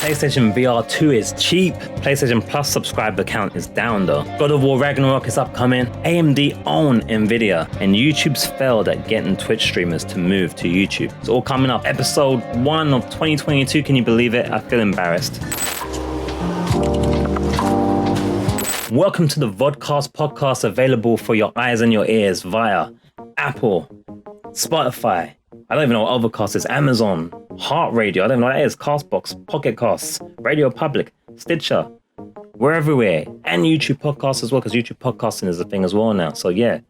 PlayStation VR 2 is cheap. PlayStation Plus subscriber count is down though. God of War Ragnarok is upcoming. AMD own Nvidia. And YouTube's failed at getting Twitch streamers to move to YouTube. It's all coming up. Episode 1 of 2022. Can you believe it? I feel embarrassed. Welcome to the VODCAST podcast, available for your eyes and your ears via Apple, Spotify. I don't even know what Overcast is. Amazon, Heart Radio. I don't know what that is. Castbox, Pocket Casts, Radio Public, Stitcher. We're everywhere. And YouTube podcasts as well, because YouTube podcasting is a thing as well now. So yeah,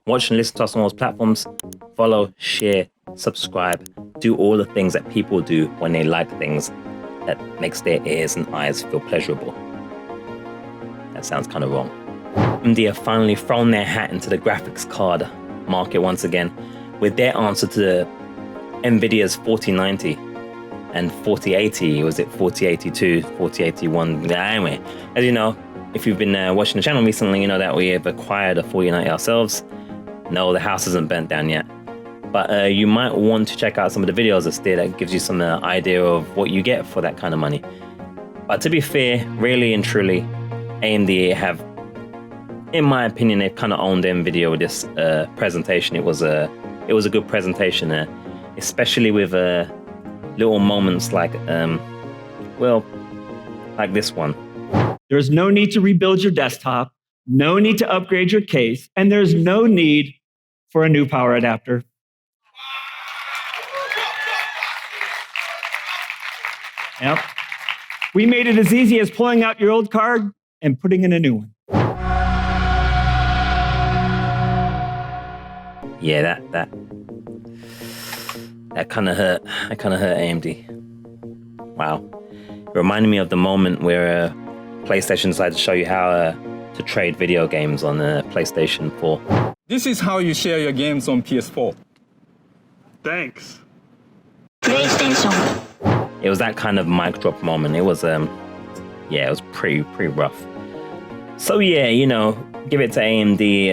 watch and listen to us on those platforms. Follow, share, subscribe. Do all the things that people do when they like things that makes their ears and eyes feel pleasurable. That sounds kind of wrong. AMD have finally thrown their hat into the graphics card market once again with their answer to the Nvidia's 4090 and 4080. Was it 4082, 4081? Anyway, as you know, if you've been watching the channel recently, you know that we have acquired a 4090 ourselves. No, the house isn't burnt down yet. But you might want to check out some of the videos that's there that gives you some idea of what you get for that kind of money. But to be fair, really and truly, AMD have, in my opinion, they've kind of owned Nvidia with this presentation. It was a good presentation, especially with little moments like, like this one. There's no need to rebuild your desktop, no need to upgrade your case, and there's no need for a new power adapter. Yep. We made it as easy as pulling out your old card and putting in a new one. Yeah, that kind of hurt. That kind of hurt AMD. Wow. It reminded me of the moment where PlayStation decided to show you how to trade video games on PlayStation 4. This is how you share your games on PS4. Thanks. PlayStation. It was that kind of mic drop moment. It was it was pretty rough. So yeah, you know, give it to AMD.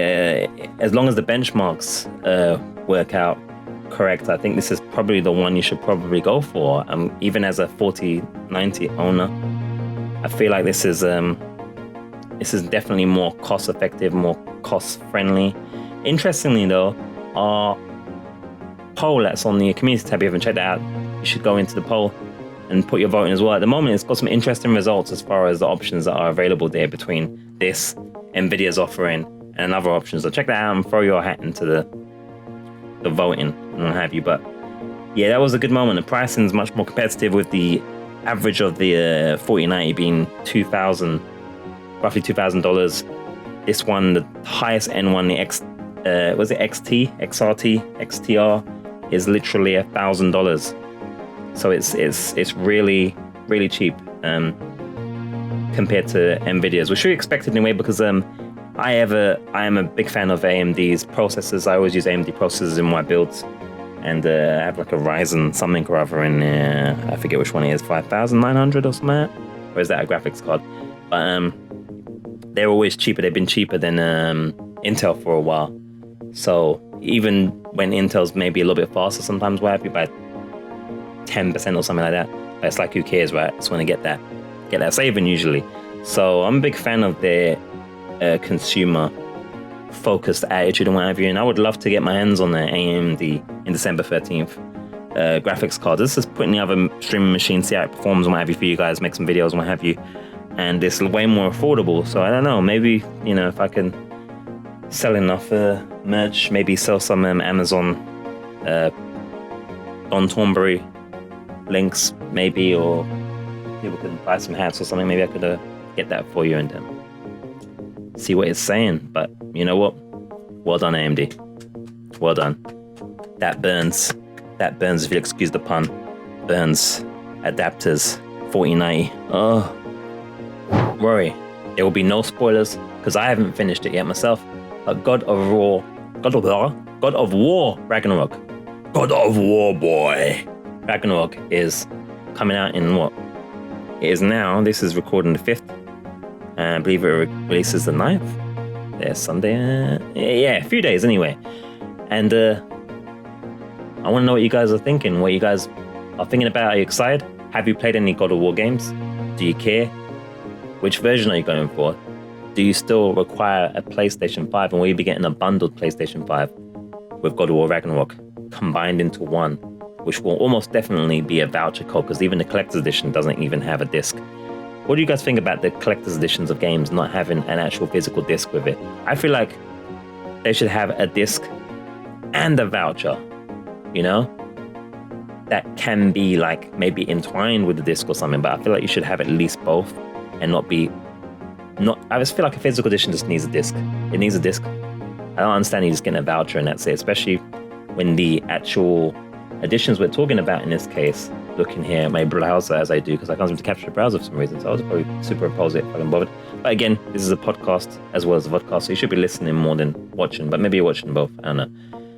As long as the benchmarks work out correct, I think this is probably the one you should probably go for. Even as a 4090 owner, I feel like this is definitely more cost effective, more cost friendly. Interestingly though, our poll that's on the community tab, if you haven't checked that out, you should go into the poll and put your vote in as well. At the moment, it's got some interesting results as far as the options that are available there between this, Nvidia's offering, and other options. So check that out and throw your hat into the voting and what have you. But yeah, that was a good moment. The pricing is much more competitive, with the average of the 4090 being roughly $2,000. This one, the highest end one, the XTR, is literally $1,000. So it's really cheap compared to Nvidia's, which we expected anyway, because I am a big fan of AMD's processors. I always use AMD processors in my builds, and I have like a Ryzen something or other in I forget which one it is, 5900 or something like that. Or is that a graphics card? But they're always cheaper. They've been cheaper than Intel for a while. So even when Intel's maybe a little bit faster, sometimes we're happy by 10% or something like that. But it's like, who cares, right? I just want to get that saving usually. So I'm a big fan of their consumer focused attitude and what have you. And I would love to get my hands on the AMD in December 13th graphics card. This is putting the other streaming machine, see how it performs and what have you for you guys, make some videos and what have you. And it's way more affordable. So I don't know, maybe, you know, if I can sell enough merch, maybe sell some Amazon Don Thornbury links maybe, or people can buy some hats or something. Maybe I could get that for you and see what it's saying. But you know what? Well done, AMD. Well done. That burns, if you'll excuse the pun. Burns. Adapters 4090. Oh, worry. There will be no spoilers because I haven't finished it yet myself. But God of War Ragnarok. God of War, boy. Ragnarok is coming out in what? It is now. This is recording the 5th. And I believe it releases the 9th. There's Sunday. Yeah, a few days anyway. And I want to know what you guys are thinking. What you guys are thinking about. Are you excited? Have you played any God of War games? Do you care? Which version are you going for? Do you still require a PlayStation 5, and will you be getting a bundled PlayStation 5 with God of War Ragnarok combined into one, which will almost definitely be a voucher code, because even the collector's edition doesn't even have a disc. What do you guys think about the collector's editions of games not having an actual physical disc with it? I feel like they should have a disc and a voucher, you know, that can be like maybe entwined with the disc or something, but I feel like you should have at least both and not, I just feel like a physical edition just needs a disc. It needs a disc. I don't understand you just getting a voucher and that's it, especially when the actual editions we're talking about in this case, looking here at my browser as I do, because I can't seem to capture the browser for some reason, so I'll just probably superimpose it if I can bother. But again, this is a podcast as well as a vodcast, so you should be listening more than watching, but maybe you're watching both, I don't know.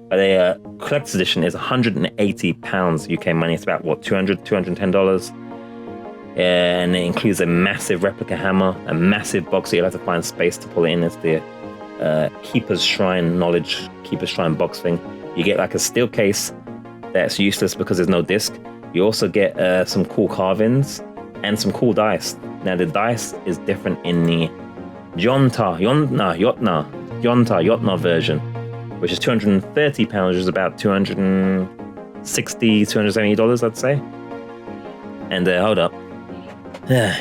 But the collector's edition is £180 UK money. It's about, what, $210? And it includes a massive replica hammer, a massive box that you'll have to find space to pull it in. It's the Keeper's Shrine box thing. You get like a steel case that's useless because there's no disc. You also get some cool carvings and some cool dice. Now the dice is different in the Yotna version, which is £230, which is about $260, $270, I'd say. And hold up.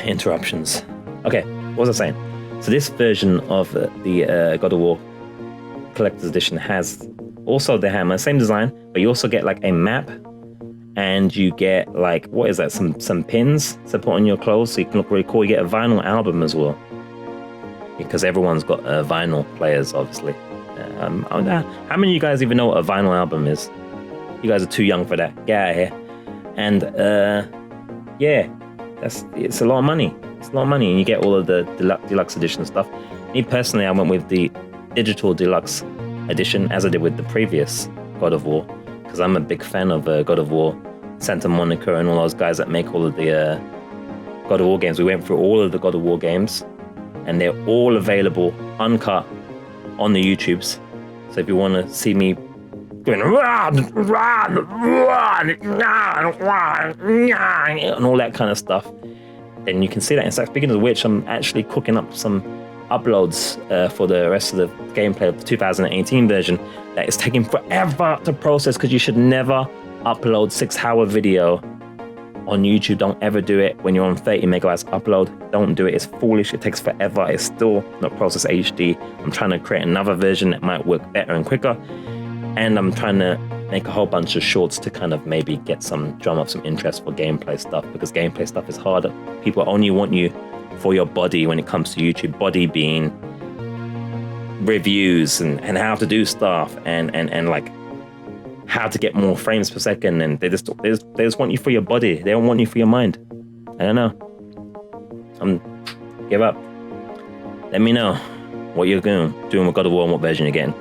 Interruptions. Okay, what was I saying? So this version of the God of War Collector's Edition has also the hammer, same design, but you also get like a map, and you get like, what is that, some pins to put on your clothes so you can look really cool. You get a vinyl album as well, because everyone's got vinyl players, obviously. How many of you guys even know what a vinyl album is? You guys are too young for that. Get out of here. And yeah, it's a lot of money. It's a lot of money, and you get all of the deluxe edition stuff. Me personally, I went with the digital deluxe edition, as I did with the previous God of War, because I'm a big fan of God of War, Santa Monica, and all those guys that make all of the God of War games. We went through all of the God of War games, and they're all available uncut on the YouTubes. So if you want to see me going and all that kind of stuff, then you can see that. In fact, speaking of which, I'm actually cooking up some uploads for the rest of the gameplay of the 2018 version that is taking forever to process, because you should never upload 6-hour video on YouTube. Don't ever do it when you're on 30 megabytes upload. Don't do it. It's foolish. It takes forever. It's still not processed HD. I'm trying to create another version that might work better and quicker. And I'm trying to make a whole bunch of shorts to kind of maybe drum up some interest for gameplay stuff, because gameplay stuff is harder. People only want you for your body when it comes to YouTube. Body being reviews and how to do stuff and like how to get more frames per second, and they just want you for your body. They don't want you for your mind. I don't know. Give up. Let me know what you're doing with God of War and what version you're getting.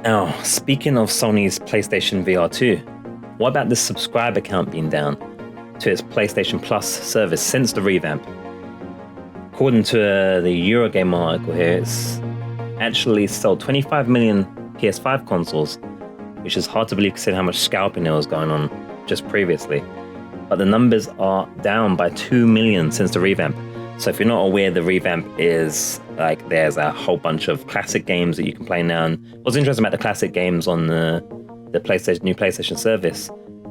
Now, speaking of Sony's PlayStation VR 2, what about the subscriber count being down to its PlayStation Plus service since the revamp? According to the Eurogamer article here, it's actually sold 25 million PS5 consoles, which is hard to believe considering how much scalping there was going on just previously. But the numbers are down by 2 million since the revamp. So if you're not aware, the revamp is like there's a whole bunch of classic games that you can play now. And what's interesting about the classic games on the new PlayStation service,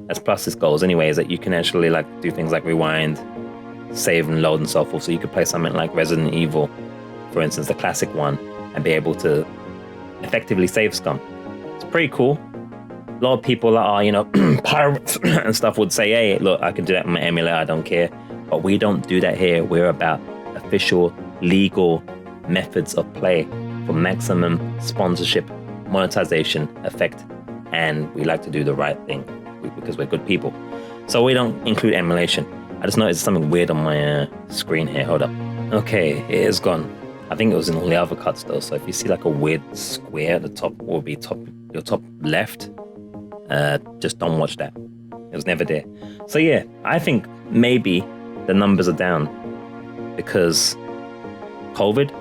as Plus's goals anyway, is that you can actually like do things like rewind, save and load and so forth. So you could play something like Resident Evil, for instance, the classic one, and be able to effectively save scum. It's pretty cool. A lot of people that are, pirates and stuff would say, hey, look, I can do that on my emulator, I don't care. But we don't do that here. We're about official, legal methods of play for maximum sponsorship, monetization, effect, and we like to do the right thing because we're good people. So we don't include emulation. I just noticed something weird on my screen here. Hold up. Okay, it is gone. I think it was in all the other cuts though. So if you see like a weird square at the top, will be your top left, just don't watch that. It was never there. So yeah, I think maybe the numbers are down because COVID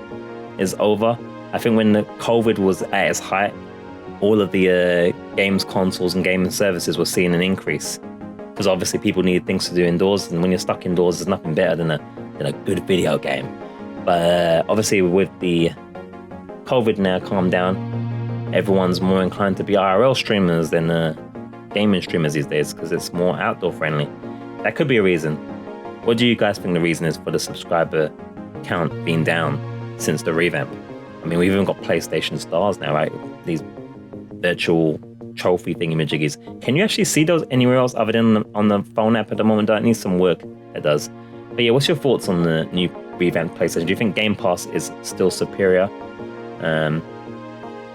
is over. I think when the COVID was at its height, all of the games consoles and gaming services were seeing an increase. Because obviously people need things to do indoors, and when you're stuck indoors, there's nothing better than a good video game. But obviously with the COVID now calmed down, everyone's more inclined to be IRL streamers than gaming streamers these days, because it's more outdoor friendly. That could be a reason. What do you guys think the reason is for the subscriber count being down since the revamp? I mean, we've even got PlayStation Stars now, right? These virtual trophy thingamajiggies. Can you actually see those anywhere else other than on the phone app at the moment? That needs some work, it does. But yeah, what's your thoughts on the new revamped PlayStation? Do you think Game Pass is still superior?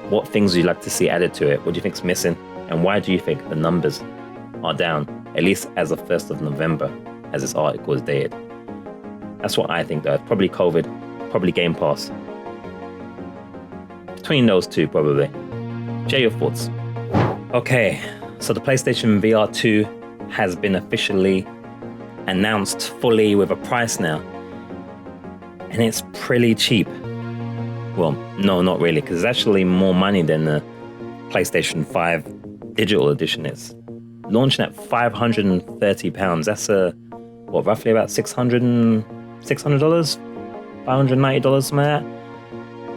What things would you like to see added to it? What do you think's missing? And why do you think the numbers are down, at least as of 1st of November, as this article is dated? That's what I think, though. Probably COVID, probably Game Pass. Between those two, probably. Share your thoughts. Okay, so the PlayStation VR 2 has been officially announced fully with a price now. And it's pretty cheap. Well, no, not really, because it's actually more money than the PlayStation 5 digital edition is. Launching at £530. That's roughly about $600, $590, something like that.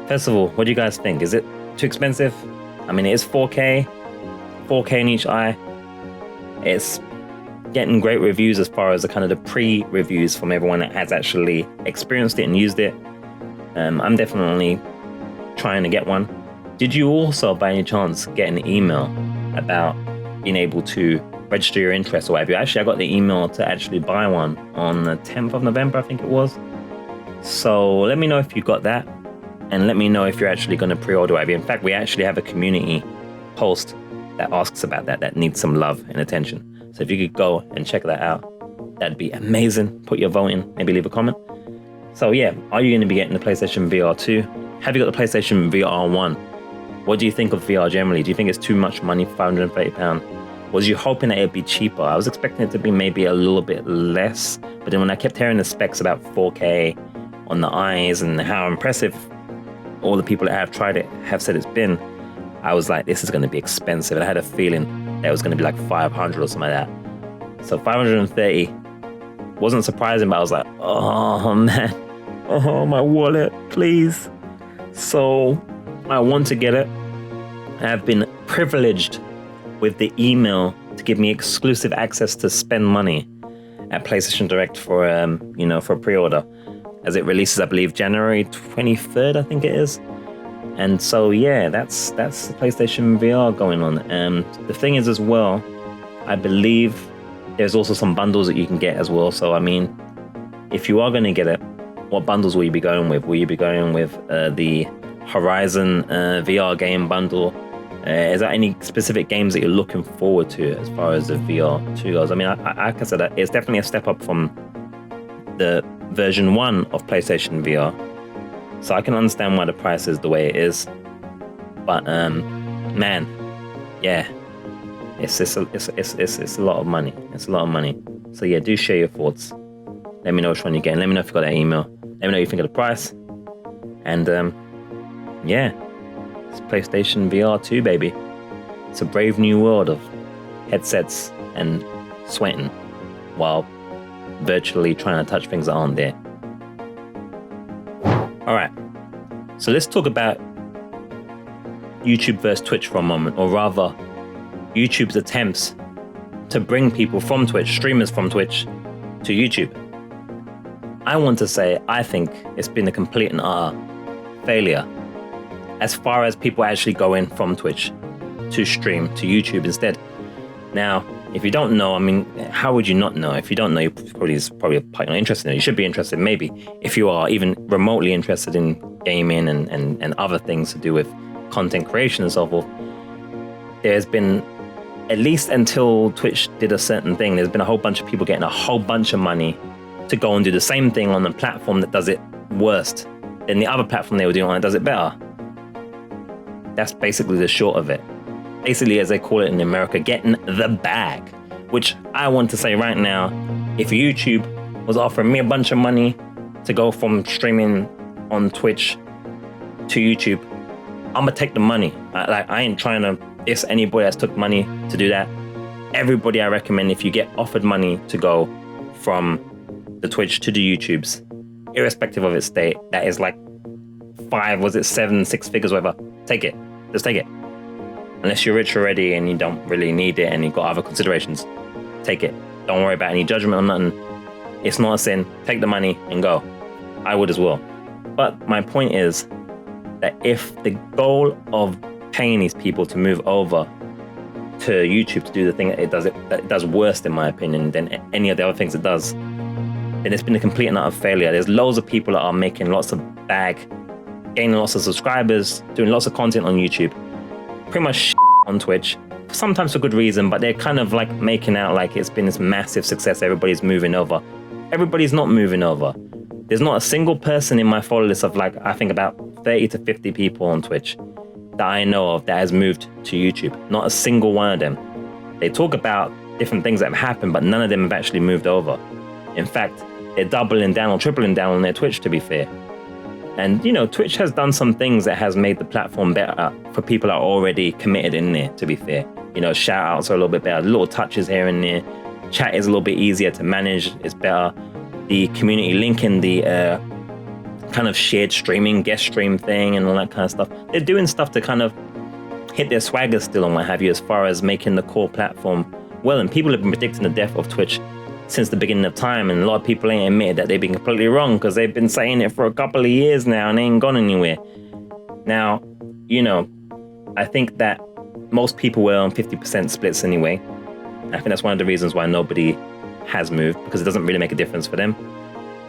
First of all, what do you guys think? Is it too expensive? I mean, it is 4K in each eye. It's getting great reviews as far as the kind of the pre-reviews from everyone that has actually experienced it and used it. I'm definitely trying to get one. Did you also, by any chance, get an email about being able to register your interest or whatever? Actually, I got the email to actually buy one on the 10th of November, I think it was. So let me know if you got that, and let me know if you're actually going to pre-order whatever. In fact, we actually have a community post that asks about that needs some love and attention. So if you could go and check that out, that'd be amazing. Put your vote in, maybe leave a comment. So yeah, are you going to be getting the PlayStation VR 2? Have you got the PlayStation VR 1? What do you think of VR generally? Do you think it's too much money for £530? Was you hoping that it'd be cheaper? I was expecting it to be maybe a little bit less, but then when I kept hearing the specs about 4K on the eyes and how impressive all the people that have tried it have said it's been, I was like, this is going to be expensive. And I had a feeling that it was going to be like 500 or something like that. So 530 wasn't surprising, but I was like, oh man, oh my wallet, please. So I want to get it. I have been privileged with the email to give me exclusive access to spend money at PlayStation Direct for for pre-order, as it releases, I believe, January 23rd, I think it is. And so yeah, that's the PlayStation VR going on. The thing is as well, I believe there's also some bundles that you can get as well. So I mean, if you are going to get it, what bundles will you be going with? Will you be going with the Horizon VR game bundle? Is there any specific games that you're looking forward to as far as the VR 2 goes? I mean, I can say that it's definitely a step up from the version 1 of PlayStation VR. So I can understand why the price is the way it is. But man, yeah, it's a lot of money. It's a lot of money. So yeah, do share your thoughts. Let me know which one you're getting. Let me know if you got that email. Let me know what you think of the price. And yeah, it's PlayStation VR 2, baby. It's a brave new world of headsets and sweating while virtually trying to touch things that aren't there. All right, so let's talk about YouTube versus Twitch for a moment, or rather, YouTube's attempts to bring people from Twitch, streamers from Twitch, to YouTube. I want to say, I think it's been a complete and utter failure as far as people actually going from Twitch to stream to YouTube instead. Now, if you don't know, I mean, how would you not know? If you don't know, you're probably not interested in it. You should be interested, maybe, if you are even remotely interested in gaming and other things to do with content creation and so forth. There's been, at least until Twitch did a certain thing, there's been a whole bunch of people getting a whole bunch of money to go and do the same thing on the platform that does it worse than the other platform they were doing on that does it better. That's basically the short of it. Basically, as they call it in America, getting the bag. Which I want to say right now, if YouTube was offering me a bunch of money to go from streaming on Twitch to YouTube, I'm gonna take the money. I ain't trying to It's anybody that's took money to do that. Everybody I recommend, if you get offered money to go from the Twitch to the YouTubes, irrespective of its state, that is like 7, 6 figures, whatever, take it. Just take it. Unless you're rich already and you don't really need it and you've got other considerations, take it. Don't worry about any judgment or nothing. It's not a sin. Take the money and go. I would as well. But my point is that if the goal of paying these people to move over to YouTube to do the thing that it does worse, in my opinion, than any of the other things it does, then it's been a complete and utter failure. There's loads of people that are making lots of bag, gaining lots of subscribers, doing lots of content on YouTube, pretty much on Twitch, sometimes for good reason, but they're kind of like making out like it's been this massive success, everybody's moving over. Everybody's not moving over. There's not a single person in my follow list of like, I think about 30 to 50 people on Twitch that I know of that has moved to YouTube. Not a single one of them. They talk about different things that have happened, but none of them have actually moved over. In fact, they're doubling down or tripling down on their Twitch, to be fair. And, you know, Twitch has done some things that has made the platform better for people that are already committed in there, to be fair. You know, shout outs are a little bit better, little touches here and there. Chat is a little bit easier to manage, it's better. The community link in the kind of shared streaming, guest stream thing and all that kind of stuff. They're doing stuff to kind of hit their swagger still and what have you, as far as making the core platform well. And people have been predicting the death of Twitch since the beginning of time, and a lot of people ain't admitted that they've been completely wrong because they've been saying it for a couple of years now and they ain't gone anywhere. Now, you know, I think that most people were on 50% splits anyway. I think that's one of the reasons why nobody has moved, because it doesn't really make a difference for them.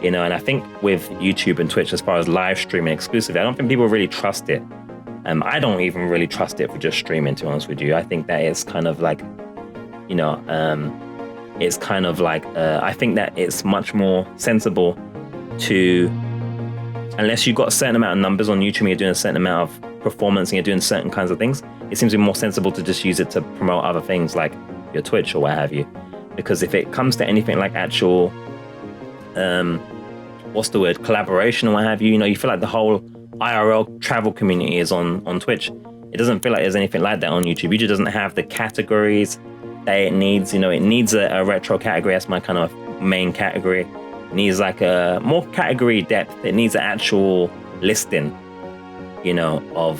You know, and I think with YouTube and Twitch, as far as live streaming exclusively, I don't think people really trust it. I don't even really trust it for just streaming, to be honest with you. I think that it's kind of like, you know, it's kind of like, I think that it's much more sensible to, unless you've got a certain amount of numbers on YouTube and you're doing a certain amount of performance and you're doing certain kinds of things, it seems to be more sensible to just use it to promote other things like your Twitch or what have you. Because if it comes to anything like actual, collaboration or what have you, you know, you feel like the whole IRL travel community is on Twitch. It doesn't feel like there's anything like that on YouTube. YouTube doesn't have the categories that it needs. You know, it needs a retro category. That's my kind of main category. It needs like a more category depth. It needs an actual listing, you know, of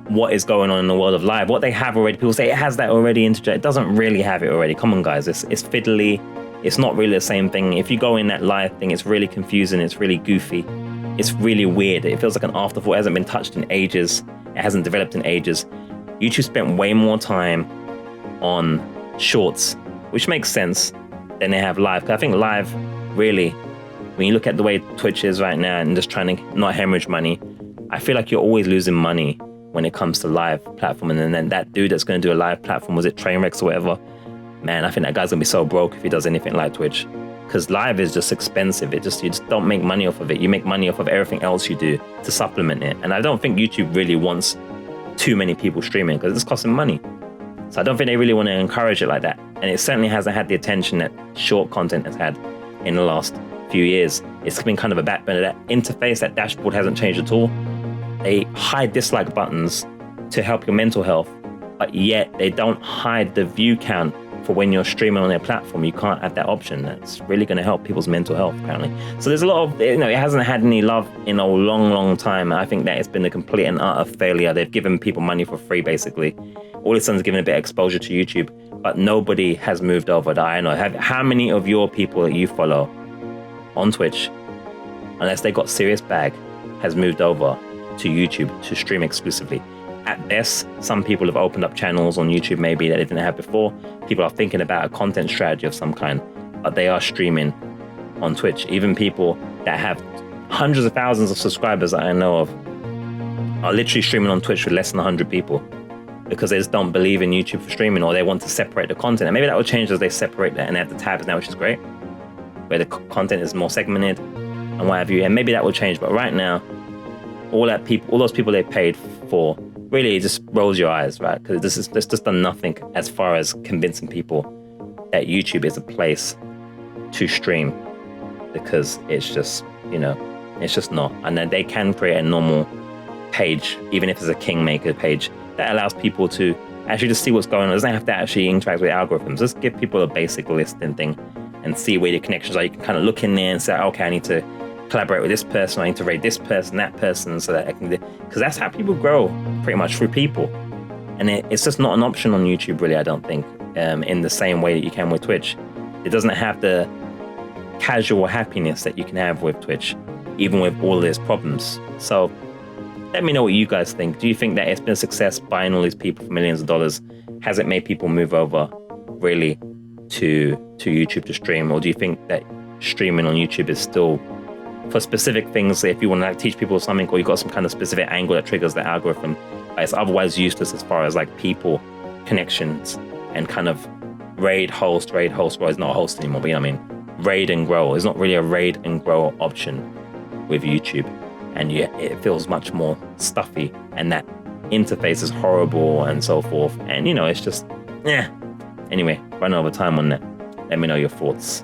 what is going on in the world of live. What they have already, people say it has that already integrated. It doesn't really have it already. Come on, guys. It's fiddly. It's not really the same thing. If you go in that live thing, it's really confusing. It's really goofy. It's really weird. It feels like an afterthought. It hasn't been touched in ages. It hasn't developed in ages. YouTube spent way more time on shorts, which makes sense, than they have live. Because I think live, really, when you look at the way Twitch is right now and just trying to not hemorrhage money, I feel like you're always losing money when it comes to live platform. And then that dude that's going to do a live platform, was it Trainwrecks or whatever? Man, I think that guy's going to be so broke if he does anything like Twitch. Because live is just expensive. You just don't make money off of it. You make money off of everything else you do to supplement it. And I don't think YouTube really wants too many people streaming because it's costing money. So I don't think they really want to encourage it like that. And it certainly hasn't had the attention that short content has had in the last few years. It's been kind of a backburner. That interface, that dashboard hasn't changed at all. They hide dislike buttons to help your mental health, but yet they don't hide the view count for when you're streaming on their platform. You can't add that option. That's really going to help people's mental health, apparently. So there's a lot of, you know, it hasn't had any love in a long time. I think that it's been a complete and utter failure. They've given people money for free, basically. All it's done is given a bit of exposure to YouTube, but nobody has moved over that I know. How many of your people that you follow on Twitch, unless they got serious bag, has moved over to YouTube to stream exclusively? At best, some people have opened up channels on YouTube maybe that they didn't have before. People are thinking about a content strategy of some kind, but they are streaming on Twitch. Even people that have hundreds of thousands of subscribers that I know of are literally streaming on Twitch with less than 100 people because they just don't believe in YouTube for streaming, or they want to separate the content. And maybe that will change as they separate that and they have the tabs now, which is great, where the content is more segmented and what have you. And maybe that will change. But right now, all those people they paid for, really, it just rolls your eyes, right? Because this just done nothing as far as convincing people that YouTube is a place to stream, because it's just, you know, it's just not. And then they can create a normal page, even if it's a kingmaker page, that allows people to actually just see what's going on. It doesn't have to actually interact with algorithms. Just give people a basic listing thing and see where the connections are. You can kind of look in there and say, okay, I need to collaborate with this person. I need to rate this person, that person, so that I can, because that's how people grow, pretty much, through people. And it's just not an option on YouTube, really, I don't think, in the same way that you can with Twitch. It doesn't have the casual happiness that you can have with Twitch, even with all of its problems. So let me know what you guys think. Do you think that it's been a success buying all these people for millions of dollars? Has it made people move over really to YouTube to stream? Or do you think that streaming on YouTube is still for specific things? If you want to like teach people something, or you got some kind of specific angle that triggers the algorithm, but it's otherwise useless as far as like people connections and kind of raid host. Well, it's not a host anymore, but you know what I mean? Raid and grow. It's not really a raid and grow option with YouTube. And it feels much more stuffy, and that interface is horrible and so forth. And you know, it's just, Anyway, run over time on that. Let me know your thoughts.